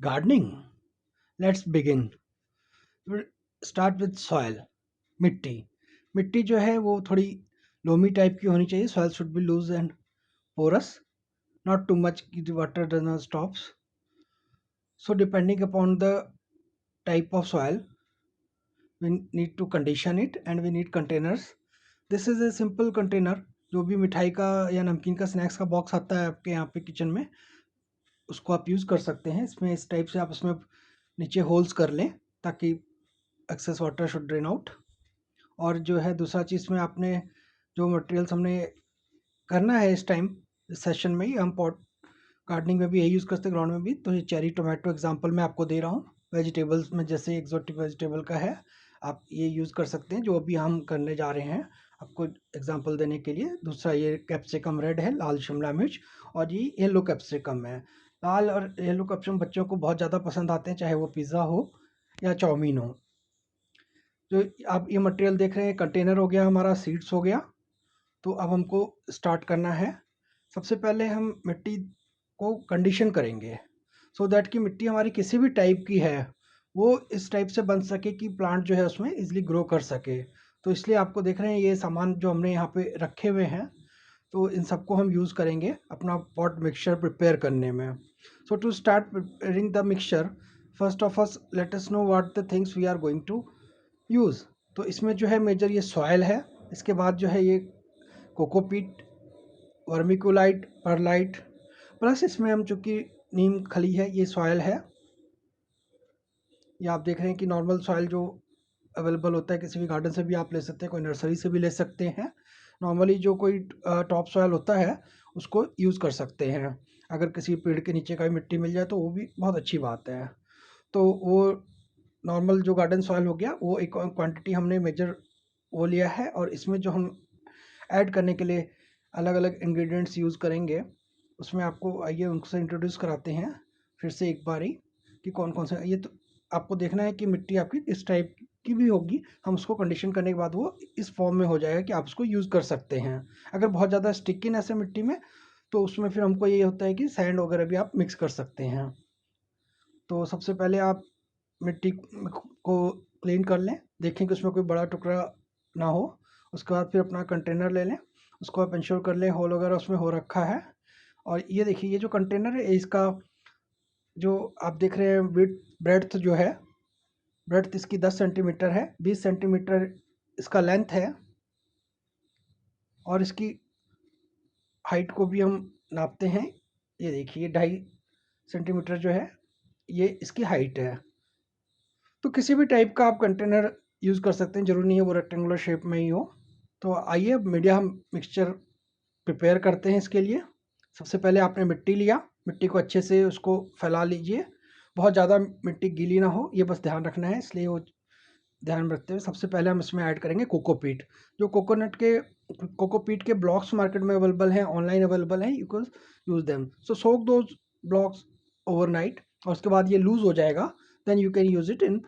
Gardening, let's begin. Start with soil. मिट्टी। मिट्टी जो है वो थोड़ी लोमी टाइप की होनी चाहिए। Soil should be loose and porous, not too much the water does not stops. So depending upon the type of soil, we need to condition it and we need containers. This is a simple container। जो भी मिठाई का या नमकीन का snacks का box आता है आपके यहाँ पे किचन में, उसको आप यूज़ कर सकते हैं। इसमें इस टाइप से आप इसमें नीचे होल्स कर लें ताकि excess water should drain out. और जो है दूसरा चीज़ में आपने जो मटेरियल्स हमने करना है इस टाइम इस सेशन में ही, हम पॉट गार्डनिंग में भी यही यूज़ करते हैं, ग्राउंड में भी। तो ये चेरी टोमेटो एग्जांपल मैं आपको दे रहा हूँ। वेजिटेबल्स में जैसे एक्जोटिक वेजिटेबल का है, आप ये यूज़ कर सकते हैं जो अभी हम करने जा रहे हैं आपको एग्जांपल देने के लिए। दूसरा ये कैप्सिकम रेड है, लाल शिमला मिर्च, और ये येलो कैप्सिकम है। लाल और येलो कैप्सिकम बच्चों को बहुत ज़्यादा पसंद आते हैं, चाहे वो पिज़्ज़ा हो या चाउमीन हो। जो आप ये मटेरियल देख रहे हैं, कंटेनर हो गया हमारा, सीड्स हो गया। तो अब हमको स्टार्ट करना है। सबसे पहले हम मिट्टी को कंडीशन करेंगे सो दैट कि मिट्टी हमारी किसी भी टाइप की है वो इस टाइप से बन सके कि प्लांट जो है उसमें इजीली ग्रो कर सके। तो इसलिए आपको देख रहे हैं ये सामान जो हमने यहाँ पे रखे हुए हैं, तो इन सबको हम यूज़ करेंगे अपना पॉट मिक्सचर प्रिपेयर करने में। So to start preparing the mixture, first of us let us know what the things we are going to use. तो इसमें जो है मेजर ये सॉयल है, इसके बाद जो है ये कोकोपीट, वर्मिकुलाइट, परलाइट, प्लस इसमें हम चूँकि नीम खली है, ये सॉयल है। ये आप देख रहे हैं कि नॉर्मल सॉयल जो अवेलेबल होता है किसी भी गार्डन से भी आप ले सकते हैं, कोई नर्सरी से भी ले सकते हैं। नॉर्मली जो कोई टॉप सॉयल होता है उसको यूज़ कर सकते हैं। अगर किसी पेड़ के नीचे का भी मिट्टी मिल जाए तो वो भी बहुत अच्छी बात है। तो वो नॉर्मल जो गार्डन सॉयल हो गया, वो एक क्वांटिटी हमने मेजर वो लिया है। और इसमें जो हम ऐड करने के लिए अलग अलग इंग्रेडिएंट्स यूज़ करेंगे, उसमें आपको आइए उनसे इंट्रोड्यूस कराते हैं फिर से एक बारी कि कौन कौन से। ये तो आपको देखना है कि मिट्टी आपकी इस टाइप की भी होगी, हम उसको कंडीशन करने के बाद वो इस फॉर्म में हो जाएगा कि आप उसको यूज़ कर सकते हैं। अगर बहुत ज़्यादा स्टिकीनेस है मिट्टी में तो उसमें फिर हमको ये होता है कि सैंड वगैरह भी आप मिक्स कर सकते हैं। तो सबसे पहले आप मिट्टी को क्लीन कर लें, देखें कि उसमें कोई बड़ा टुकड़ा ना हो। उसके बाद फिर अपना कंटेनर ले लें, उसको आप इंश्योर कर लें होल वगैरह उसमें हो रखा है। और ये देखिए ये जो कंटेनर है इसका जो आप देख रहे हैं विड्थ ब्रेड्थ जो है, ब्रेड्थ इसकी 10 सेंटीमीटर है, 20 सेंटीमीटर इसका लेंथ है। और इसकी हाइट को भी हम नापते हैं। ये देखिए 2.5 सेंटीमीटर जो है ये इसकी हाइट है। तो किसी भी टाइप का आप कंटेनर यूज़ कर सकते हैं, ज़रूरी नहीं है वो रेक्टेंगुलर शेप में ही हो। तो आइए मीडिया हम मिक्सचर प्रिपेयर करते हैं इसके लिए। सबसे पहले आपने मिट्टी लिया, मिट्टी को अच्छे से उसको फैला लीजिए। बहुत ज़्यादा मिट्टी गीली ना हो, ये बस ध्यान रखना है, इसलिए वो ध्यान में रखते हुए सबसे पहले हम इसमें ऐड करेंगे कोकोपीट। जो कोकोपीट के ब्लॉक्स मार्केट में अवेलेबल हैं, ऑनलाइन अवेलेबल हैं, you can use them. So soak those blocks overnight, और उसके बाद ये लूज़ हो जाएगा, then you can use it in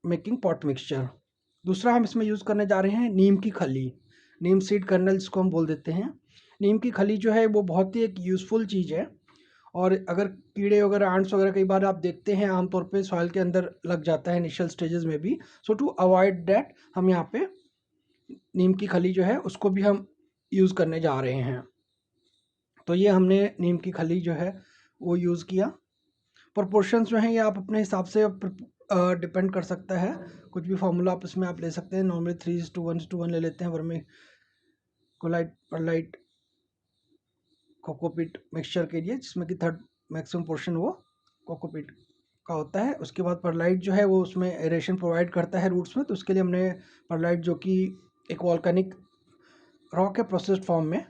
making pot mixture. दूसरा हम इसमें यूज़ करने जा रहे हैं नीम की खली, नीम सीड कर्नल जिसको हम बोल देते हैं। नीम की खली जो है वो बहुत ही एक यूज़फुल चीज़ है। और अगर कीड़े वगैरह, आंट्स वगैरह कई बार आप देखते हैं आमतौर पे सॉइल के अंदर लग जाता है इनिशियल स्टेजेस में भी। सो टू अवॉइड दैट हम यहाँ पे नीम की खली जो है उसको भी हम यूज़ करने जा रहे हैं। तो ये हमने नीम की खली जो है वो यूज़ किया। प्रोपोर्शंस जो हैं ये आप अपने हिसाब से डिपेंड कर सकता है। कुछ भी फार्मूला आप इसमें आप ले सकते हैं। नॉर्मली 3:1 ले लेते हैं वर्मी कोलाइट परलाइट कोकोपीट मिक्सचर के लिए, जिसमें कि थर्ड मैक्सिमम पोर्शन वो कोकोपीट का होता है। उसके बाद परलाइट जो है वो उसमें एरेशन प्रोवाइड करता है रूट्स में, तो उसके लिए हमने परलाइट जो कि एक वॉल्केनिक रॉक है प्रोसेस्ड फॉर्म में,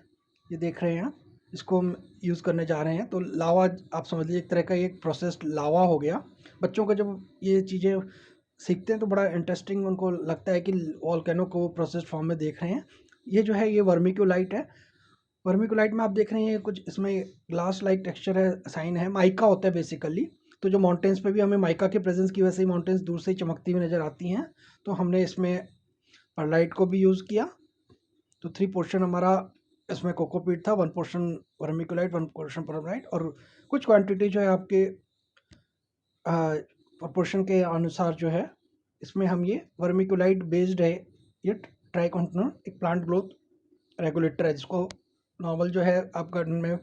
ये देख रहे हैं आप, इसको हम यूज़ करने जा रहे हैं। तो लावा आप समझ लीजिए एक तरह का एक प्रोसेस्ड लावा हो गया। बच्चों को जब ये चीज़ें सीखते हैं तो बड़ा इंटरेस्टिंग उनको लगता है कि वॉल्केनो को प्रोसेस्ड फॉर्म में देख रहे हैं। ये जो है ये वर्मिक्यूलाइट है। वर्मिकुलाइट में आप देख रहे हैं कुछ इसमें ग्लास लाइक टेक्सचर है, साइन है, माइका होता है बेसिकली। तो जो माउंटेन्स पे भी हमें माइका के प्रेजेंस की वजह से माउंटेन्स दूर से ही चमकती हुई नज़र आती हैं। तो हमने इसमें परलाइट को भी यूज़ किया। तो 3 पोर्शन हमारा इसमें कोकोपीट था, 1 पोर्शन वर्मिकुलाइट, 1 पोर्शन परलाइट, और कुछ क्वांटिटी जो है आपके प्रोपोर्शन के अनुसार जो है इसमें हम ये वर्मिकुलाइट बेस्ड है, ये ट्राइकोंटिनोन एक प्लांट ग्रोथ रेगुलेटर है, जिसको नॉर्मल जो है आप गार्डन में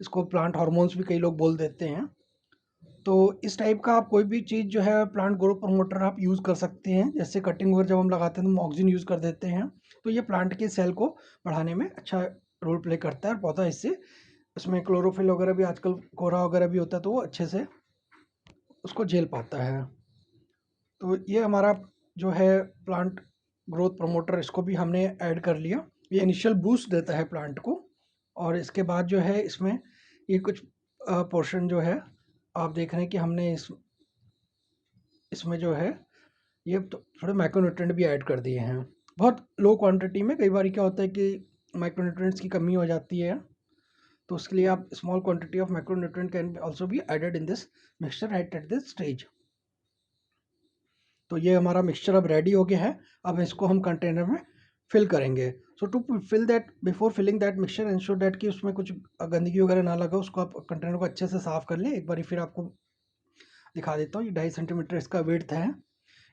इसको प्लांट हार्मोन्स भी कई लोग बोल देते हैं। तो इस टाइप का आप कोई भी चीज़ जो है प्लांट ग्रोथ प्रमोटर आप यूज़ कर सकते हैं। जैसे कटिंग वगैरह जब हम लगाते हैं तो मॉक्सिन यूज़ कर देते हैं, तो ये प्लांट के सेल को बढ़ाने में अच्छा रोल प्ले करता है और पौधा इससे उसमें क्लोरोफिल वगैरह भी आजकल कोहरा वगैरह भी होता है तो वो अच्छे से उसको झेल पाता है। तो ये हमारा जो है प्लांट ग्रोथ प्रमोटर, इसको भी हमने ऐड कर लिया। ये इनिशियल बूस्ट देता है प्लांट को। और इसके बाद जो है इसमें ये कुछ पोर्शन जो है आप देख रहे हैं कि हमने इसमें जो है ये तो थोड़े माइक्रोन्यूट्रिएंट भी ऐड कर दिए हैं, बहुत लो क्वांटिटी में। कई बार क्या होता है कि माइक्रोन्यूट्रिएंट्स की कमी हो जाती है, तो उसके लिए आप small quantity of micronutrient can also be added in this mixture at this stage. तो ये हमारा मिक्सचर अब रेडी हो गया है। अब इसको हम कंटेनर में फिल करेंगे। So to fill that, before filling that mixture ensure that कि उसमें कुछ गंदगी वगैरह ना लगा, उसको आप कंटेनर को अच्छे से साफ़ कर लें। एक बार फिर आपको दिखा देता हूँ। ये 2.5 सेंटीमीटर इसका विड्थ है।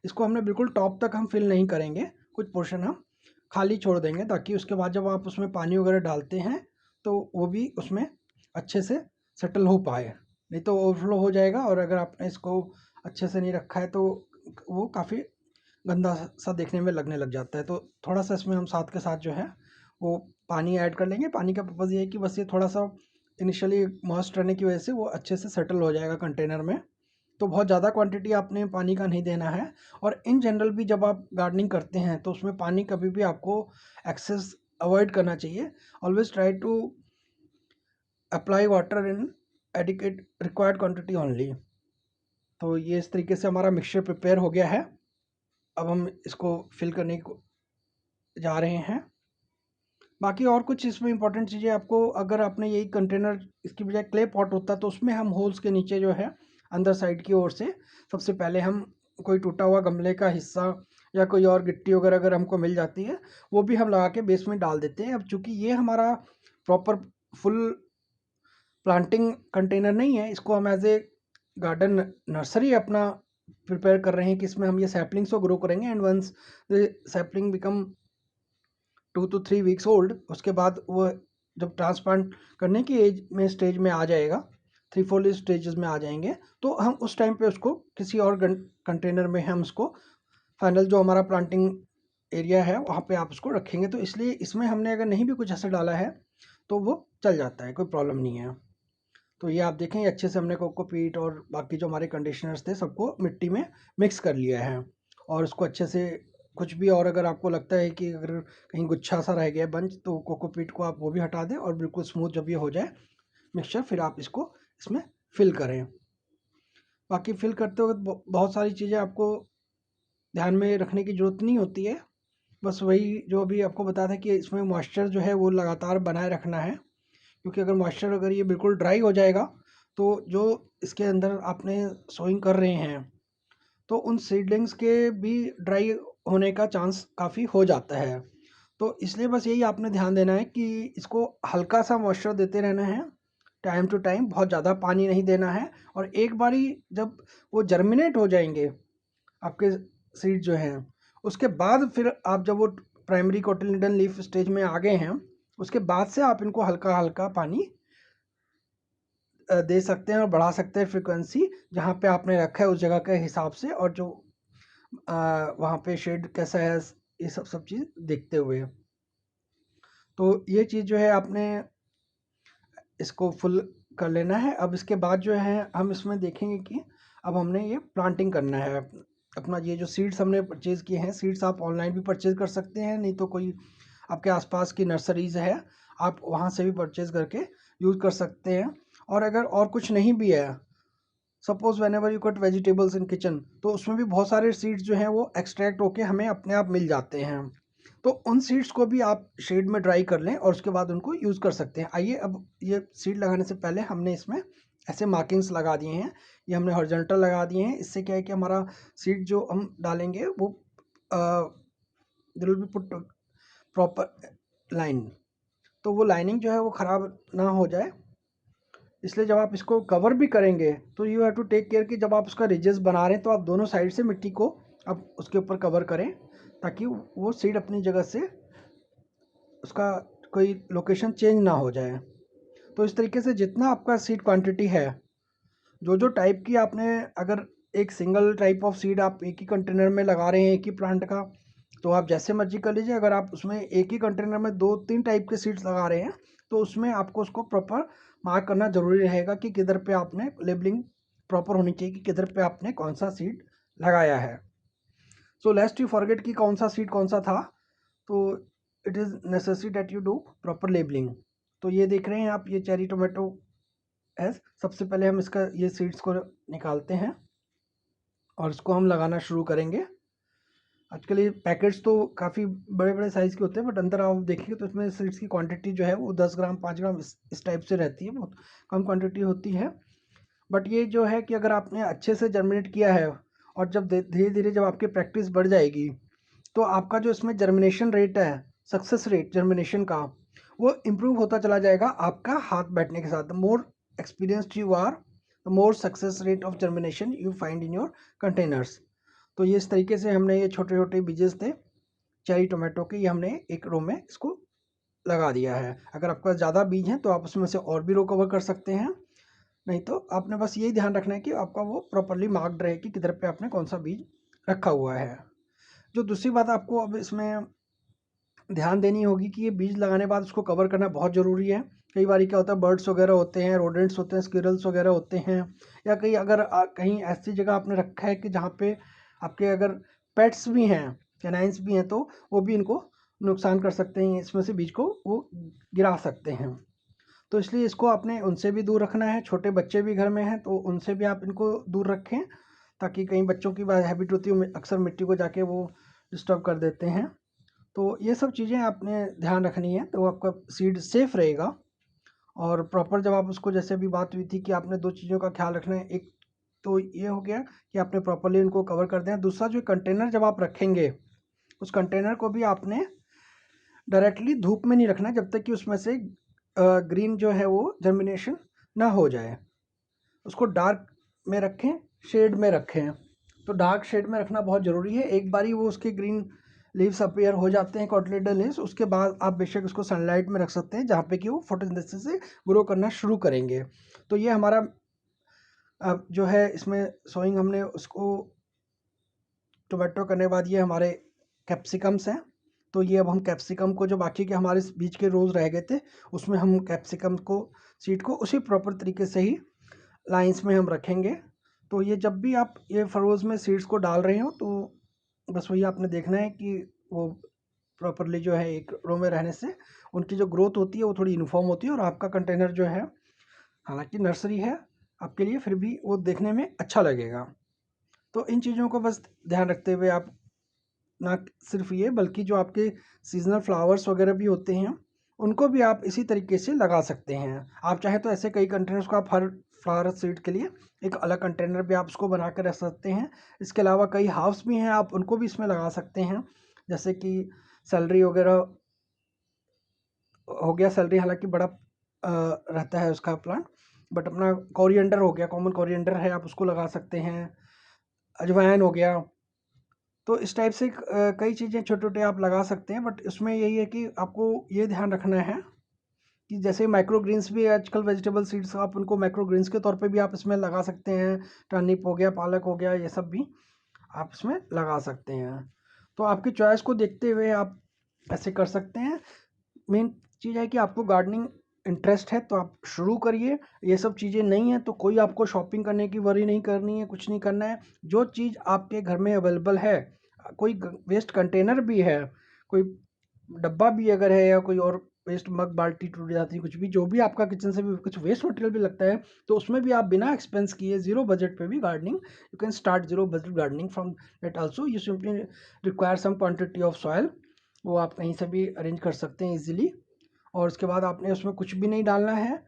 इसको हमने बिल्कुल टॉप तक हम फिल नहीं करेंगे, कुछ पोर्शन हम खाली छोड़ देंगे, ताकि उसके बाद जब आप उसमें पानी वगैरह डालते हैं तो वो भी उसमें अच्छे से सेटल हो पाए। नहीं तो ओवरफ्लो हो जाएगा, और अगर आपने इसको अच्छे से नहीं रखा है तो वो काफ़ी गंदा सा देखने में लगने लग जाता है। तो थोड़ा सा इसमें हम साथ के साथ जो है वो पानी ऐड कर लेंगे। पानी का पर्पज़ ये है कि बस ये थोड़ा सा इनिशियली मॉइस्ट रहने की वजह से वो अच्छे से सेटल हो जाएगा कंटेनर में। तो बहुत ज़्यादा क्वांटिटी आपने पानी का नहीं देना है। और इन जनरल भी जब आप गार्डनिंग करते हैं तो उसमें पानी कभी भी आपको एक्सेस अवॉइड करना चाहिए। Always try to apply water in adequate required quantity only. तो ये इस तरीके से हमारा मिक्सचर प्रिपेयर हो गया है। अब हम इसको फिल करने को जा रहे हैं। बाकी और कुछ इसमें इंपॉर्टेंट चीज़ें आपको, अगर आपने यही कंटेनर इसकी बजाय क्ले पॉट होता तो उसमें हम होल्स के नीचे जो है अंदर साइड की ओर से सबसे पहले हम कोई टूटा हुआ गमले का हिस्सा या कोई और गिट्टी वगैरह अगर हमको मिल जाती है वो भी हम लगा के बेस में डाल देते हैं। अब चूंकि ये हमारा प्रॉपर फुल प्लांटिंग कंटेनर नहीं है, इसको हम एज ए गार्डन नर्सरी अपना प्रिपेयर कर रहे हैं कि इसमें हम ये सैपलिंग्स को ग्रो करेंगे। And once the sapling become 2 to 3 weeks old, उसके बाद वो जब ट्रांसप्लांट करने की एज में स्टेज में आ जाएगा, 3-4 स्टेजेस में आ जाएंगे, तो हम उस टाइम पे उसको किसी और कंटेनर में हम उसको फाइनल जो हमारा प्लांटिंग एरिया है वहाँ पे आप उसको रखेंगे। तो इसलिए इसमें हमने अगर नहीं भी कुछ ऐसा डाला है तो वो चल जाता है, कोई प्रॉब्लम नहीं है। तो ये आप देखें, ये अच्छे से हमने कोकोपीट और बाकी जो हमारे कंडीशनर्स थे सबको मिट्टी में मिक्स कर लिया है। और उसको अच्छे से कुछ भी, और अगर आपको लगता है कि अगर कहीं गुच्छा सा रह गया है बंच, तो कोकोपीट को आप वो भी हटा दें और बिल्कुल स्मूथ जब ये हो जाए मिक्सचर, फिर आप इसको इसमें फिल करें। बाकी फिल करते वक्त बहुत सारी चीज़ें आपको ध्यान में रखने की ज़रूरत नहीं होती है। बस वही जो अभी आपको बताया था कि इसमें मॉइस्चर जो है वो लगातार बनाए रखना है, क्योंकि अगर मॉइस्चर अगर ये बिल्कुल ड्राई हो जाएगा तो जो इसके अंदर आपने सोइंग कर रहे हैं तो उन सीडलिंग्स के भी ड्राई होने का चांस काफ़ी हो जाता है। तो इसलिए बस यही आपने ध्यान देना है कि इसको हल्का सा मॉइस्चर देते रहना है, टाइम टू टाइम, बहुत ज़्यादा पानी नहीं देना है। और एक बारी जब वो जर्मिनेट हो जाएंगे आपके सीड जो हैं, उसके बाद फिर आप जब वो प्राइमरी कोटिलेडन लीफ स्टेज में आ गए हैं, उसके बाद से आप इनको हल्का हल्का पानी दे सकते हैं और बढ़ा सकते हैं फ्रिक्वेंसी, जहाँ पे आपने रखा है उस जगह के हिसाब से, और जो वहाँ पे शेड कैसा है, ये सब सब चीज़ देखते हुए। तो ये चीज़ जो है आपने इसको फुल कर लेना है। अब इसके बाद जो है हम इसमें देखेंगे कि अब हमने ये प्लांटिंग करना है। अपना ये जो सीड्स हमने परचेज़ किए हैं, सीड्स आप ऑनलाइन भी परचेज़ कर सकते हैं, नहीं तो कोई आपके आसपास की नर्सरीज़ है आप वहाँ से भी परचेज़ करके यूज़ कर सकते हैं। और अगर और कुछ नहीं भी है, suppose when ever you cut vegetables in kitchen, तो उसमें भी बहुत सारे सीड्स जो हैं वो एक्सट्रैक्ट होके हमें अपने आप मिल जाते हैं। तो उन सीड्स को भी आप शेड में ड्राई कर लें और उसके बाद उनको यूज़ कर सकते हैं। आइए, अब ये सीड लगाने से पहले हमने इसमें ऐसे मार्किंग्स लगा दिए हैं, ये हमने हॉरिजॉन्टल लगा दिए हैं। इससे क्या है कि हमारा सीड जो हम डालेंगे वो दिल will be put proper line, तो वो लाइनिंग जो है वो ख़राब ना हो जाए। इसलिए जब आप इसको कवर भी करेंगे तो you have to take care कि जब आप उसका रिजेस बना रहे हैं तो आप दोनों साइड से मिट्टी को आप उसके ऊपर कवर करें, ताकि वो सीड अपनी जगह से उसका कोई लोकेशन चेंज ना हो जाए। तो इस तरीके से जितना आपका सीड क्वांटिटी है, जो जो टाइप की आपने, अगर एक सिंगल टाइप ऑफ सीड आप एक ही कंटेनर में लगा रहे हैं एक ही प्लांट का, तो आप जैसे मर्जी कर लीजिए। अगर आप उसमें एक ही कंटेनर में 2-3 टाइप के सीड्स लगा रहे हैं तो उसमें आपको उसको प्रॉपर मार्क करना ज़रूरी रहेगा कि किधर पे आपने लेबलिंग प्रॉपर होनी चाहिए कि किधर पे आपने कौन सा सीड लगाया है। सो लेस्ट यू फॉरगेट कि कौन सा सीड कौन सा था, तो it is necessary that you do proper labelling. तो ये देख रहे हैं आप, ये चेरी टोमेटो है। सबसे पहले हम इसका ये सीड्स को निकालते हैं और इसको हम लगाना शुरू करेंगे। आजकल ये पैकेट्स तो काफ़ी बड़े बड़े साइज़ के होते हैं, बट अंदर आप देखिए तो इसमें सीड्स की क्वांटिटी जो है वो 10 ग्राम 5 ग्राम इस टाइप से रहती है, बहुत कम क्वांटिटी होती है। बट ये जो है कि अगर आपने अच्छे से जर्मिनेट किया है और जब धीरे धीरे जब आपकी प्रैक्टिस बढ़ जाएगी तो आपका जो इसमें जर्मिनेशन रेट है, सक्सेस रेट जर्मिनेशन का, वो इम्प्रूव होता चला जाएगा आपका हाथ बैठने के साथ। The more experienced you are, the more success rate of germination you find in your containers. तो ये इस तरीके से हमने ये छोटे छोटे बीजेस थे चेरी टोमेटो के, ये हमने एक रो में इसको लगा दिया है। अगर आपका ज़्यादा बीज हैं तो आप उसमें से और भी रो कवर कर सकते हैं, नहीं तो आपने बस यही ध्यान रखना है कि आपका वो प्रॉपरली मार्क्ड रहे कि किधर पे आपने कौन सा बीज रखा हुआ है। जो दूसरी बात आपको अब इसमें ध्यान देनी होगी कि ये बीज लगाने के बाद उसको कवर करना बहुत ज़रूरी है। कई बार क्या होता है, बर्ड्स वगैरह होते हैं, रोडेंट्स होते हैं, स्क्विरल्स वगैरह होते हैं, या कहीं अगर कहीं ऐसी जगह आपने रखा है कि जहाँ पे आपके अगर पेट्स भी हैं, कैनाइंस भी हैं, तो वो भी इनको नुकसान कर सकते हैं, इसमें से बीज को वो गिरा सकते हैं। तो इसलिए इसको आपने उनसे भी दूर रखना है। छोटे बच्चे भी घर में हैं तो उनसे भी आप इनको दूर रखें, ताकि कई बच्चों की हैबिट होती है अक्सर मिट्टी को जाके वो डिस्टर्ब कर देते हैं। तो ये सब चीज़ें आपने ध्यान रखनी है तो आपका सीड सेफ रहेगा। और प्रॉपर जब आप उसको, जैसे अभी बात हुई थी कि आपने दो चीज़ों का ख्याल रखना है, एक तो ये हो गया कि आपने प्रॉपरली इनको कवर कर दें। दूसरा, जो कंटेनर जब आप रखेंगे उस कंटेनर को भी आपने डायरेक्टली धूप में नहीं रखना जब तक कि उसमें से ग्रीन जो है वो जर्मिनेशन ना हो जाए। उसको डार्क में रखें, शेड में रखें। तो डार्क शेड में रखना बहुत ज़रूरी है। एक बारी वो उसके ग्रीन लीव्स अपीयर हो जाते हैं, कॉटिलेडर लीव्स, उसके बाद आप बेशक उसको सनलाइट में रख सकते हैं जहाँ पे कि वो फोटोसिंथेसिस से ग्रो करना शुरू करेंगे। तो ये हमारा अब जो है इसमें सोइंग हमने उसको टोमेटो करने के बाद ये हमारे कैप्सिकम्स हैं। तो ये अब हम कैप्सिकम को, जो बाकी के हमारे बीच के रोज़ रह गए थे, उसमें हम कैप्सिकम को, सीड को उसी प्रॉपर तरीके से ही लाइंस में हम रखेंगे। तो ये जब भी आप ये फरोज़ में सीड्स को डाल रहे हो तो बस वही आपने देखना है कि वो प्रॉपरली जो है एक रो में रहने से उनकी जो ग्रोथ होती है वो थोड़ी यूनिफॉर्म होती है, और आपका कंटेनर जो है, हालांकि नर्सरी है आपके लिए, फिर भी वो देखने में अच्छा लगेगा। तो इन चीज़ों को बस ध्यान रखते हुए आप, ना सिर्फ ये बल्कि जो आपके सीजनल फ्लावर्स वगैरह भी होते हैं उनको भी आप इसी तरीके से लगा सकते हैं। आप चाहें तो ऐसे कई कंटेनर्स को आप हर फ्लावर सीड के लिए एक अलग कंटेनर भी आप उसको बना कर रख सकते हैं। इसके अलावा कई हाउस भी हैं, आप उनको भी इसमें लगा सकते हैं, जैसे कि सेलरी वगैरह हो गया। सेलरी हालांकि बड़ा रहता है उसका प्लांट, बट अपना कोरिएंडर हो गया, कॉमन कोरिएंडर है, आप उसको लगा सकते हैं। अजवाइन हो गया। तो इस टाइप से कई चीज़ें छोटे-छोटे आप लगा सकते हैं, बट इसमें यही है कि आपको ये ध्यान रखना है कि जैसे माइक्रो ग्रीन्स भी आजकल वेजिटेबल सीड्स, आप उनको माइक्रो ग्रीन्स के तौर पे भी आप इसमें लगा सकते हैं। टर्निप हो गया, पालक हो गया, ये सब भी आप इसमें लगा सकते हैं। तो आपकी चॉइस को देखते हुए आप ऐसे कर सकते हैं। मेन चीज़ है कि आपको गार्डनिंग इंटरेस्ट है तो आप शुरू करिए। ये सब चीज़ें नहीं है तो कोई आपको शॉपिंग करने की वरी नहीं करनी है, कुछ नहीं करना है। जो चीज़ आपके घर में अवेलेबल है, कोई वेस्ट कंटेनर भी है, कोई डब्बा भी अगर है, या कोई और वेस्ट मग बाल्टी टूट जाती है, कुछ भी, जो भी आपका किचन से भी कुछ वेस्ट मटेरियल भी लगता है, तो उसमें भी आप बिना एक्सपेंस किए ज़ीरो बजट पे भी gardening, you can start zero budget gardening from that also. You simply require some quantity of soil, वो आप कहीं से भी अरेंज कर सकते हैं इजीली। और उसके बाद आपने उसमें कुछ भी नहीं डालना है।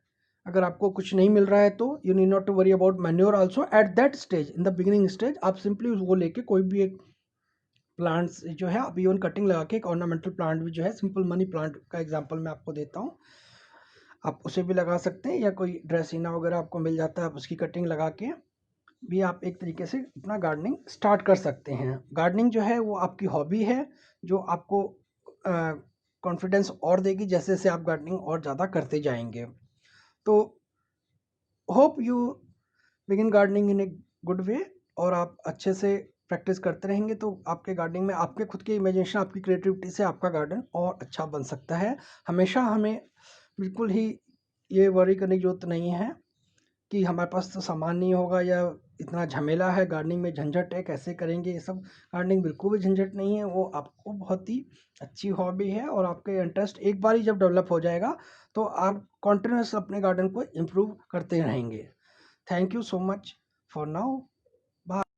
अगर आपको कुछ नहीं मिल रहा है तो you need not to worry about manure also at that stage, in the beginning stage. आप सिंपली वो लेके कोई भी एक प्लांट्स जो है, आप इवन कटिंग लगा के एक ऑर्नामेंटल प्लांट भी जो है, सिंपल मनी प्लांट का एग्जांपल मैं आपको देता हूँ। आप उसे भी लगा सकते हैं, या कोई ड्रेसिना वगैरह आपको मिल जाता है, आप उसकी कटिंग लगा के भी आप एक तरीके से अपना गार्डनिंग स्टार्ट कर सकते हैं। गार्डनिंग जो है वो आपकी हॉबी है, जो आपको कॉन्फिडेंस और देगी जैसे जैसे आप गार्डनिंग और ज़्यादा करते जाएंगे। तो hope you begin gardening in a good way, और आप अच्छे से प्रैक्टिस करते रहेंगे तो आपके गार्डनिंग में आपके खुद के इमेजिनेशन, आपकी क्रिएटिविटी से आपका गार्डन और अच्छा बन सकता है। हमेशा हमें बिल्कुल ही ये वरी करने की ज़रूरत नहीं है कि हमारे पास तो सामान नहीं होगा, या इतना झमेला है गार्डनिंग में, झंझट है, कैसे करेंगे ये सब। गार्डनिंग बिल्कुल भी झंझट नहीं है, वो आपको बहुत ही अच्छी हॉबी है, और आपके इंटरेस्ट एक बार ही जब डेवलप हो जाएगा तो आप कॉन्टिन्यूस अपने गार्डन को इम्प्रूव करते रहेंगे। Thank you so much for now. Bye.